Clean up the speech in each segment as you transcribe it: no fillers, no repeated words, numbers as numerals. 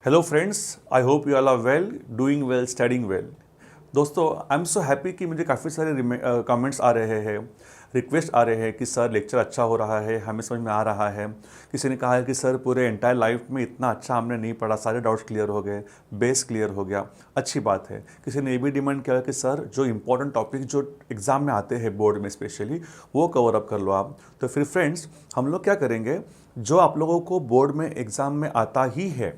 Hello friends, I hope you all are well, doing well, studying well. दोस्तों, I am so happy कि मुझे काफ़ी सारे comments आ रहे हैं, रिक्वेस्ट आ रहे हैं कि सर लेक्चर अच्छा हो रहा है, हमें समझ में आ रहा है। किसी ने कहा है कि सर पूरे एंटायर लाइफ में इतना अच्छा हमने नहीं पढ़ा, सारे डाउट्स क्लियर हो गए, बेस क्लियर हो गया, अच्छी बात है। किसी ने ये भी डिमांड किया कि सर जो इंपॉर्टेंट टॉपिक जो एग्ज़ाम में आते हैं बोर्ड में स्पेशली, वो कवर अप कर लो आप। तो फिर फ्रेंड्स, हम लोग क्या करेंगे, जो आप लोगों को बोर्ड में एग्ज़ाम में आता ही है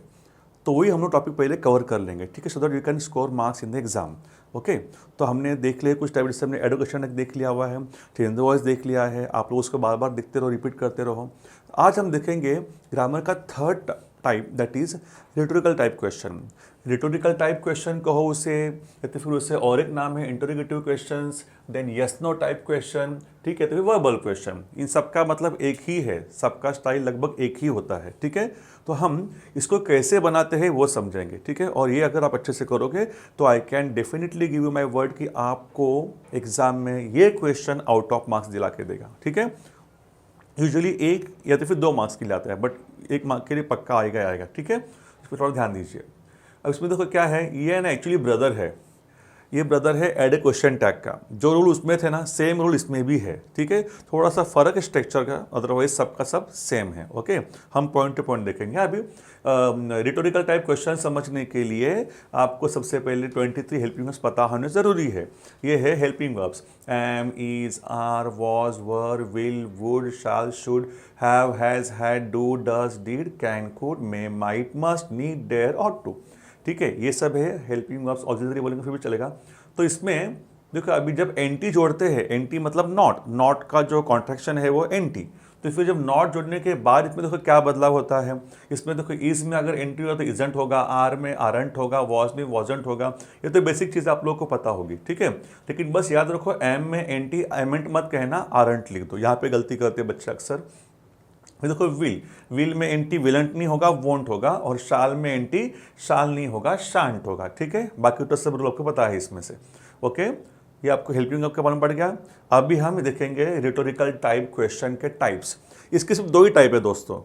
तो वही हम लोग टॉपिक पहले कवर कर लेंगे, ठीक है, so that you can score marks in the exam. Okay, तो हमने देख लिया कुछ टाइप, जैसे हमने एडुकेशन देख लिया हुआ है, चेंज द वॉइस देख लिया है, आप लोग उसको बार बार देखते रहो, रिपीट करते रहो। आज हम देखेंगे ग्रामर का third type, that is rhetorical type question. Rhetorical type question कहो उसे, या तो फिर उससे और एक नाम है interrogative questions, then yes no type question, ठीक है, तो फिर वर्बल क्वेश्चन। इन सबका मतलब एक ही है, सबका स्टाइल लगभग एक ही होता है, ठीक है। तो हम इसको कैसे बनाते हैं वो समझेंगे, ठीक है। और ये अगर आप अच्छे से करोगे तो I can definitely give you my word कि आपको एग्जाम में ये क्वेश्चन आउट ऑफ मार्क्स दिला के देगा, ठीक है। यूजुअली एक या तो फिर 2 मार्क्स के लिए आता है, बट 1 मार्क के लिए पक्का आएगा आएगा, ठीक है। इस पर थोड़ा ध्यान दीजिए। अब इसमें देखो क्या है, ये ना एक्चुअली ब्रदर है, ये ब्रदर है एड ए क्वेश्चन टैग का। जो रूल उसमें थे ना, सेम रूल इसमें भी है, ठीक है। थोड़ा सा फर्क है स्ट्रक्चर का, अदरवाइज सबका सब सेम है। ओके, हम पॉइंट टू पॉइंट देखेंगे। अभी रिटोरिकल टाइप क्वेश्चन समझने के लिए आपको सबसे पहले 23 हेल्पिंग वर्ब्स पता होने ज़रूरी है। ये है helping verbs, am, is, are, was, were, will, would, shall, should, have, has, had, do, does, did, can, could, may, might, must, need, dare, ought to, ठीक है। ये सब है हेल्पिंग वर्ब्स, ऑक्सिलरी बोलेंगे फिर भी चलेगा। तो इसमें देखो, अभी जब एनटी जोड़ते हैं, एनटी मतलब नॉट, नॉट का जो कॉन्ट्रैक्शन है वो एनटी, तो फिर जब नॉट जोड़ने के बाद इसमें देखो क्या बदलाव होता है। इसमें देखो इज में अगर एंटी होगा तो इजंट होगा, आर में आरंट होगा, वॉज में वॉजंट होगा। ये तो बेसिक चीज़ आप लोगों को पता होगी, ठीक है। लेकिन बस याद रखो, एम में एंटी एमेंट मत कहना, आरंट लिख दो, यहाँ पे गलती करते हैं बच्चे अक्सर। देखो विल, विल में एंटी विलेंट नहीं होगा, वोंट होगा, और शाल में एंटी शाल नहीं होगा, शांट होगा, ठीक है। बाकी तो सब रूल आपको पता है इसमें से। ओके, ये आपको हेल्पिंग वर्ब का मालूम पड़ गया। अभी हम देखेंगे रिटोरिकल टाइप क्वेश्चन के टाइप्स। इसके सिर्फ 2 ही टाइप है दोस्तों।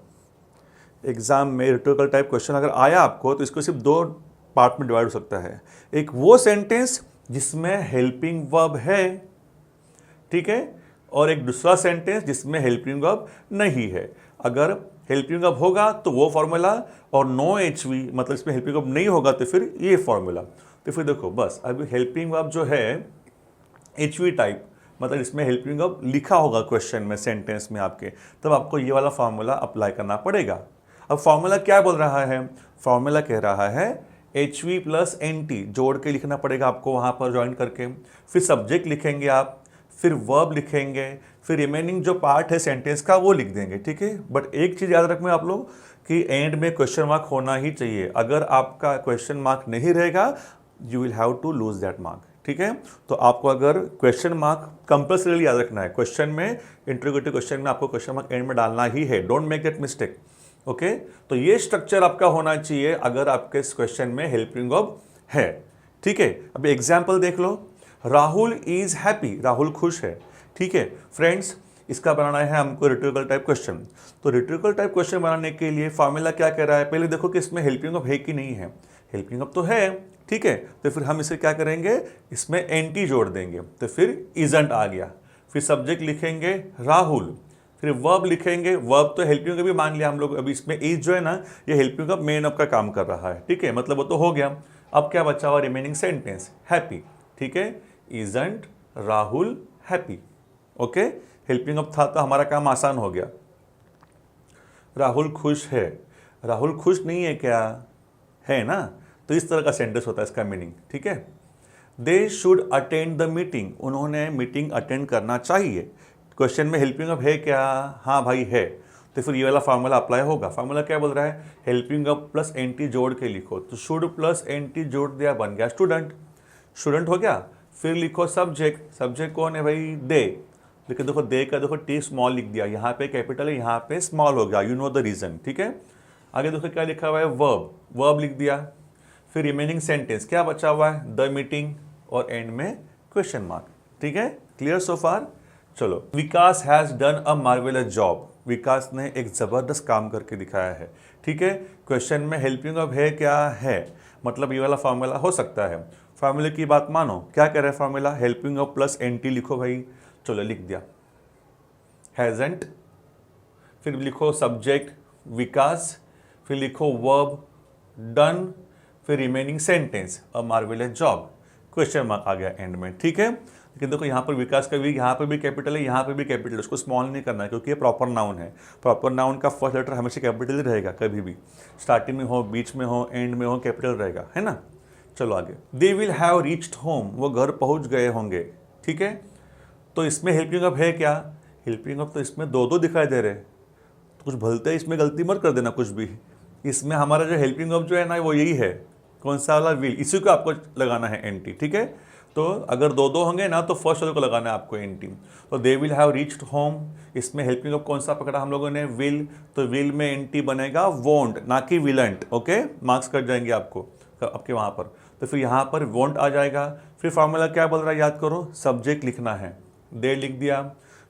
एग्जाम में रिटोरिकल टाइप क्वेश्चन अगर आया आपको तो इसको सिर्फ 2 पार्ट में डिवाइड हो सकता है। एक वो सेंटेंस जिसमें हेल्पिंग वर्ब है, ठीक है, और एक दूसरा सेंटेंस जिसमें हेल्पिंग वर्ब नहीं है। अगर हेल्पिंग वर्ब होगा तो वो फॉर्मूला, और नो एचवी मतलब इसमें हेल्पिंग वर्ब नहीं होगा तो फिर ये फॉर्मूला। तो फिर देखो, बस अभी हेल्पिंग वर्ब जो है एचवी टाइप, मतलब इसमें हेल्पिंग वर्ब लिखा होगा क्वेश्चन में, सेंटेंस में आपके, तब आपको ये वाला फॉर्मूला अप्लाई करना पड़ेगा। अब फॉर्मूला क्या बोल रहा है, फॉर्मूला कह रहा है H V plus N T जोड़ के लिखना पड़ेगा आपको वहाँ पर ज्वाइन करके। फिर सब्जेक्ट लिखेंगे आप, फिर वर्ब लिखेंगे, फिर रिमेनिंग जो पार्ट है सेंटेंस का वो लिख देंगे, ठीक है। बट एक चीज़ याद रखना आप लोग कि एंड में क्वेश्चन मार्क होना ही चाहिए। अगर आपका क्वेश्चन मार्क नहीं रहेगा, you will have to lose that mark, ठीक है। तो आपको अगर क्वेश्चन मार्क कंपल्सरी याद रखना है, क्वेश्चन में, इंटरोगेटिव क्वेश्चन में आपको क्वेश्चन मार्क एंड में डालना ही है, don't make that mistake. Okay, तो ये स्ट्रक्चर आपका होना चाहिए अगर आपके इस क्वेश्चन में हेल्पिंग वर्ब है, ठीक है। अभी एग्जाम्पल देख लो, राहुल इज हैप्पी, राहुल खुश है, ठीक है। फ्रेंड्स, इसका बनाना है हमको रिटोरिकल टाइप क्वेश्चन। तो रिटोरिकल टाइप क्वेश्चन बनाने के लिए फॉर्मूला क्या कह रहा है, पहले देखो कि इसमें हेल्पिंग वर्ब है कि नहीं है। हेल्पिंग वर्ब तो है, ठीक है, तो फिर हम इसे क्या करेंगे, इसमें एंटी जोड़ देंगे, तो फिर इजंट आ गया। फिर सब्जेक्ट लिखेंगे राहुल, फिर वर्ब लिखेंगे, वर्ब तो हेल्पिंग वर्ब भी मान लिया हम लोग। अभी इसमें इज जो है ना, ये हेल्पिंग वर्ब मेन वर्ब का काम कर रहा है, ठीक है, मतलब वो तो हो गया। अब क्या बचा हुआ, रिमेनिंग सेंटेंस हैप्पी, ठीक है, isn't Rahul happy. Okay, helping verb था तो हमारा काम आसान हो गया। राहुल खुश है, राहुल खुश नहीं है क्या, है ना, तो इस तरह का सेंटेंस होता है इसका मीनिंग, ठीक है। They should attend the meeting, उन्होंने मीटिंग अटेंड करना चाहिए। क्वेश्चन में हेल्पिंग वर्ब है क्या, हाँ भाई है, तो फिर ये वाला फार्मूला अप्लाई होगा। फार्मूला क्या बोल रहा है, हेल्पिंग वर्ब प्लस एनटी जोड़ के लिखो, तो शुड प्लस एनटी जोड़ दिया, बन गया स्टूडेंट, स्टूडेंट हो गया। फिर लिखो सब्जेक्ट, सब्जेक्ट कौन है भाई, दे, लेकिन देखो दे का देखो टी स्मॉल लिख दिया, यहाँ पे कैपिटल है, यहाँ पे स्मॉल हो गया, यू नो द रीजन, ठीक है। आगे देखो क्या लिखा हुआ है, वर्ब, वर्ब लिख दिया। फिर रिमेनिंग सेंटेंस क्या बचा हुआ है, द मीटिंग, और एंड में क्वेश्चन मार्क, ठीक है। Clear so far. चलो, Vikas has done a marvellous job, Vikas ने एक जबरदस्त काम करके दिखाया है, ठीक है। क्वेश्चन में हेल्पिंग ऑफ है क्या है, मतलब ये वाला फॉर्मूला हो सकता है। फॉर्मूले की बात मानो, क्या कह रहा है formula, helping of plus NT लिखो भाई, चलो लिख दिया, हैजंट, फिर लिखो सब्जेक्ट विकास, फिर लिखो वर्ब डन, फिर remaining sentence a marvellous job, question mark आ गया एंड में। ठीक है, लेकिन देखो यहाँ पर विकास का भी, यहाँ पर भी कैपिटल है, यहाँ पर भी कैपिटल है, उसको स्मॉल नहीं करना है क्योंकि ये प्रॉपर नाउन है। प्रॉपर नाउन का फर्स्ट लेटर हमेशा कैपिटल ही रहेगा, कभी भी स्टार्टिंग में हो, बीच में हो, एंड में हो, कैपिटल रहेगा, है ना। चलो आगे, they will have reached home, वो घर पहुँच गए होंगे। ठीक है, तो इसमें हेल्पिंग ऑफ है क्या, हेल्पिंग ऑफ तो इसमें दो दो दिखाई दे रहे, तो कुछ भलते इसमें गलती मत कर देना कुछ भी। इसमें हमारा जो हेल्पिंग ऑफ जो है ना वो यही है, कौन सा वाला, विल, इसी को आपको लगाना है एनटी। ठीक है, तो अगर दो दो होंगे ना तो फर्स्ट वाले को लगाना है आपको एनटी। तो they will have reached home, इसमें हेल्पिंग ऑफ कौन सा पकड़ा हम लोगों ने, विल, तो विल में एनटी बनेगा वोंट, ना कि विलेंट। ओके, मार्क्स कट जाएंगे आपको आपके वहाँ पर। तो फिर यहाँ पर वोंट आ जाएगा। फिर फॉर्मूला क्या बोल रहा है याद करो, सब्जेक्ट लिखना है, दे लिख दिया,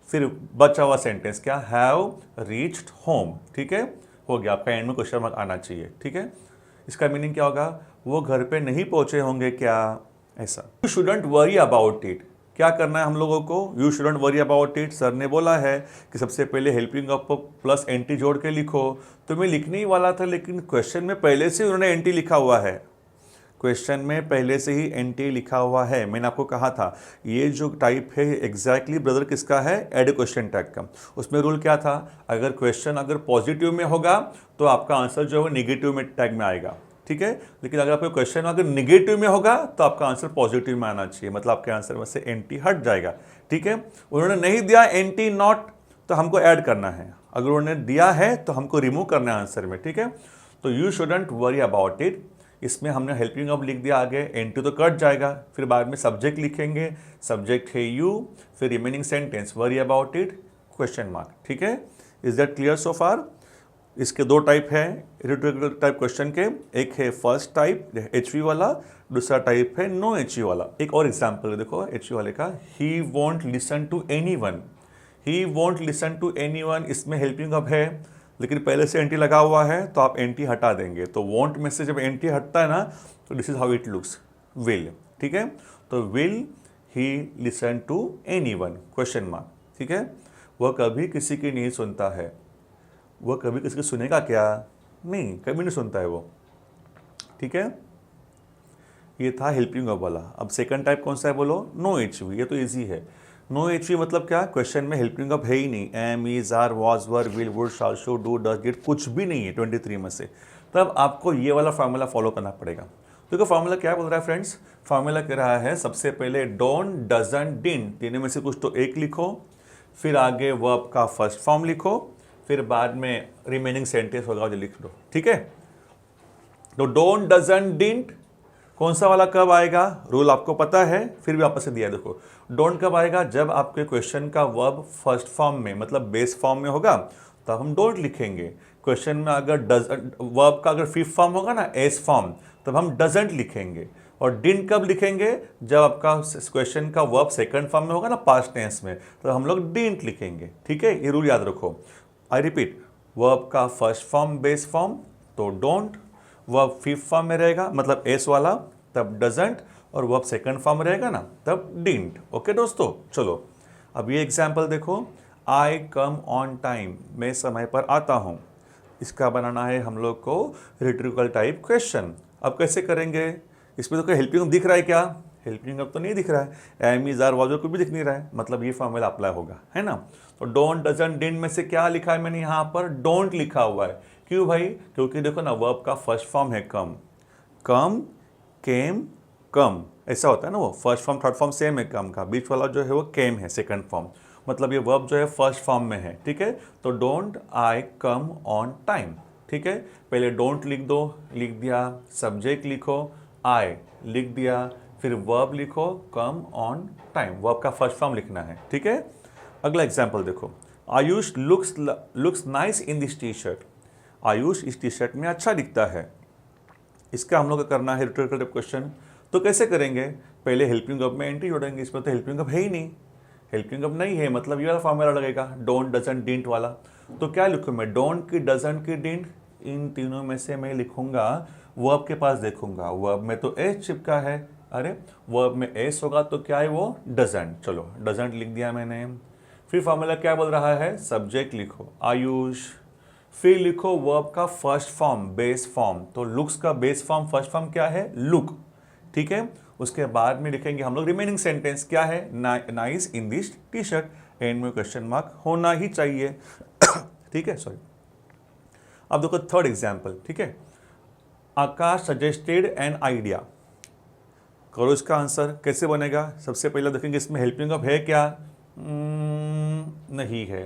फिर बचा हुआ सेंटेंस क्या, हैव रीच्ड होम। ठीक है, हो गया, आपका एंड में क्वेश्चन मार्क आना चाहिए। ठीक है, इसका मीनिंग क्या होगा, वो घर पे नहीं पहुंचे होंगे क्या, ऐसा। You shouldn't worry about it, क्या करना है हम लोगों को, you shouldn't worry about it. Sir ने बोला है कि सबसे पहले हेल्पिंग ऑफ प्लस एंटी जोड़ के लिखो, तो मैं लिखने ही वाला था, लेकिन क्वेश्चन में पहले से उन्होंने एंटी लिखा हुआ है, क्वेश्चन में पहले से ही एनटी लिखा हुआ है। मैंने आपको कहा था ये जो टाइप है एग्जैक्टली ब्रदर किसका है, एड क्वेश्चन टैग का। उसमें रूल क्या था, अगर क्वेश्चन अगर पॉजिटिव में होगा तो आपका आंसर जो है निगेटिव में टैग में आएगा। ठीक है, लेकिन अगर आपका क्वेश्चन अगर निगेटिव में होगा तो आपका आंसर पॉजिटिव में आना चाहिए, मतलब आपके आंसर में से एनटी हट जाएगा। ठीक है, उन्होंने नहीं दिया एनटी नॉट तो हमको ऐड करना है, अगर उन्होंने दिया है तो हमको रिमूव करना है आंसर में। ठीक है, तो you shouldn't worry about it, इसमें हमने हेल्पिंग ऑफ लिख दिया, आगे एनटी तो कट जाएगा, फिर बाद में सब्जेक्ट लिखेंगे, सब्जेक्ट है यू, फिर remaining sentence worry about it question mark. ठीक है, इज दैट क्लियर सो फार। इसके दो टाइप है रिटोरिकल टाइप क्वेश्चन के, एक है फर्स्ट टाइप एचवी वाला, दूसरा टाइप है नो एचवी वाला। एक और एग्जाम्पल है देखो एचवी वाले का, he won't listen to any one, he won't listen to any one, इसमें हेल्पिंग ऑफ है लेकिन पहले से एंटी लगा हुआ है तो आप एंटी हटा देंगे, तो वॉन्ट में से जब एंटी हटता है ना तो this is how it looks, will. ठीक है, तो will he listen to any one question mark. ठीक है, वह कभी किसी की नहीं सुनता है, वह कभी किसी की सुनेगा क्या, नहीं, कभी नहीं सुनता है वो। ठीक है, ये था हेल्पिंग ऑफ वाला। अब सेकंड टाइप कौन सा है बोलो, नो एचवी, ये तो इजी है। नो एचवी मतलब क्या, क्वेश्चन में हेल्पिंग ऑफ है ही नहीं, am is are was were will would shall should do does did कुछ भी नहीं है 23 में से, तब आपको ये वाला फार्मूला फॉलो करना पड़ेगा। तो देखो फार्मूला क्या बोल रहा है फ्रेंड्स, फार्मूला कह रहा है सबसे पहले डोंट डजंट डिडंट, तीनों में से कुछ तो एक लिखो, फिर आगे वर्ब का फर्स्ट फॉर्म लिखो, फिर बाद में रिमेनिंग सेंटेंस होगा जो लिख लो। ठीक है, तो डोंट डजंट डिडंट कौन सा वाला कब आएगा, रूल आपको पता है, फिर भी वापस से दिया है। देखो डोंट कब आएगा, जब आपके क्वेश्चन का वर्ब फर्स्ट फॉर्म में मतलब बेस फॉर्म में होगा तब हम डोंट लिखेंगे। क्वेश्चन में अगर वर्ब का अगर फिफ्थ फॉर्म होगा ना एस फॉर्म, तब हम डजंट लिखेंगे। और डिडंट कब लिखेंगे, जब आपका क्वेश्चन का वर्ब सेकंड फॉर्म में होगा ना पास्ट टेंस में, तो हम लोग डिडंट लिखेंगे। ठीक है, ये रूल याद रखो। आई रिपीट, वर्ब का फर्स्ट फॉर्म बेस फॉर्म तो डोंट, वर्ब फिफ्थ फॉर्म में रहेगा मतलब एस वाला तब डजंट, और वर्ब सेकंड फॉर्म रहेगा ना तब डिडंट। ओके दोस्तों, चलो अब ये एग्जाम्पल देखो, आई कम ऑन टाइम, मैं समय पर आता हूँ, इसका बनाना है हम लोग को रिटोरिकल टाइप क्वेश्चन। अब कैसे करेंगे, इसमें तो कोई हेल्पिंग दिख रहा है क्या, हेल्पिंग अब तो नहीं दिख रहा है, एम इज आर वाज कुछ भी दिख नहीं रहा है, मतलब ये फॉर्मूला अप्लाई होगा, है ना। तो डोंट डजंट डिडंट में से क्या लिखा है मैंने यहाँ पर, डोंट लिखा हुआ है। क्यों भाई, क्योंकि देखो ना वर्ब का फर्स्ट फॉर्म है कम, कम केम कम, ऐसा होता है ना, वो first form third form same है कम का, बीच वाला जो है वो केम है सेकंड फॉर्म, मतलब ये वर्ब जो है फर्स्ट फॉर्म में है। ठीक है, तो don't I come on time. ठीक है, पहले डोंट लिख दो, लिख दिया, सब्जेक्ट लिखो आई लिख दिया, फिर वर्ब लिखो कम ऑन टाइम, वर्ब का फर्स्ट फॉर्म लिखना है। ठीक है, अगला एग्जाम्पल देखो, Ayush looks nice in this T shirt, Ayush इस टी शर्ट में अच्छा दिखता है। इसका हम लोग को करना है रिटोरिकल टाइप क्वेश्चन, तो कैसे करेंगे, पहले हेल्पिंग ऑफ में एंटी जोड़ेंगे, इसमें तो हेल्पिंग ऑफ है ही नहीं, हेल्पिंग ऑफ नहीं है मतलब ये वाला फॉर्मूला लगेगा डोंट डजंट डिडंट वाला। तो क्या लिखूँ मैं, डोंट की डजंट की डिडंट, इन तीनों में से मैं लिखूंगा, वर्ब के पास देखूंगा, वर्ब में तो एस चिपका है, अरे वर्ब में एस होगा तो क्या है वो, डजंट। चलो डजंट लिख दिया मैंने। फिर फॉर्मूला क्या बोल रहा है, सब्जेक्ट लिखो आयुष, फिर लिखो वर्ब का फर्स्ट फॉर्म बेस फॉर्म, तो लुक्स का बेस फॉर्म फर्स्ट फॉर्म क्या है, लुक, ठीक है। उसके बाद में लिखेंगे हम लोग रिमेनिंग सेंटेंस क्या है, nice in this T shirt, and में क्वेश्चन मार्क होना ही चाहिए ठीक है, सॉरी। अब देखो थर्ड एग्जाम्पल, ठीक है। आकाश सजेस्टेड एन आइडिया, करो इसका आंसर कैसे बनेगा। सबसे पहले देखेंगे इसमें हेल्पिंग ऑफ है क्या, नहीं है,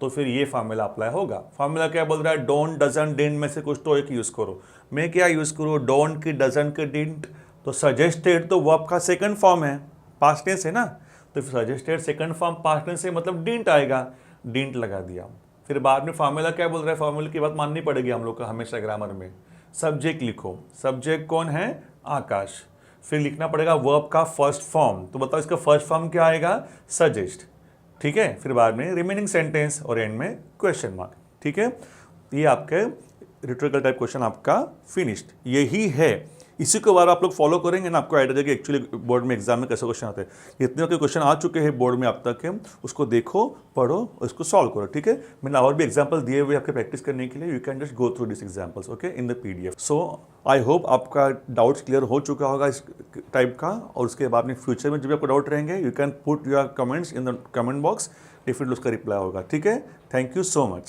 तो फिर ये फार्मूला अप्लाई होगा। फार्मूला क्या बोल रहा है, डोंट डजंट डिडंट में से कुछ तो एक यूज करो। मैं क्या यूज करूँ, डोंट की डजंट की डिडंट, तो सजेस्टेड तो वर्ब का सेकंड फॉर्म है, पास्ट टेंस है ना, तो फिर suggested second form past tense से मतलब डिडंट आएगा, डिडंट लगा दिया। फिर बाद में फार्मूला क्या बोल रहा है, फार्मूला की बात माननी पड़ेगी हम लोग को हमेशा ग्रामर में। सब्जेक्ट लिखो, सब्जेक्ट कौन है, आकाश, फिर लिखना पड़ेगा वर्ब का फर्स्ट फॉर्म, तो बताओ इसका फर्स्ट फॉर्म क्या आएगा, सजेस्ट, ठीक है। फिर बाद में रिमेनिंग सेंटेंस और एंड में क्वेश्चन मार्क, ठीक है। ये आपके रिटोरिकल टाइप क्वेश्चन आपका फिनिश्ड, यही है। इसी को बार आप लोग फॉलो करेंगे ना, आपको आइडिया कि एक्चुअली बोर्ड में एग्जाम में कैसे क्वेश्चन आते हैं। जितने के क्वेश्चन आ चुके हैं बोर्ड में अब तक के, उसको देखो, पढ़ो और इसको सॉल्व करो, ठीक है। मैंने और भी एग्जाम्पल दिए हुए आपके प्रैक्टिस करने के लिए, you can just go through this examples okay in the PDF। So I hope आपका डाउट्स क्लियर हो चुका होगा इस टाइप का, और उसके बाद में फ्यूचर में जब भी आपको डाउट रहेंगे you can put your comments in the comment box, definitely उसका रिप्लाई होगा, ठीक है। Thank you so much.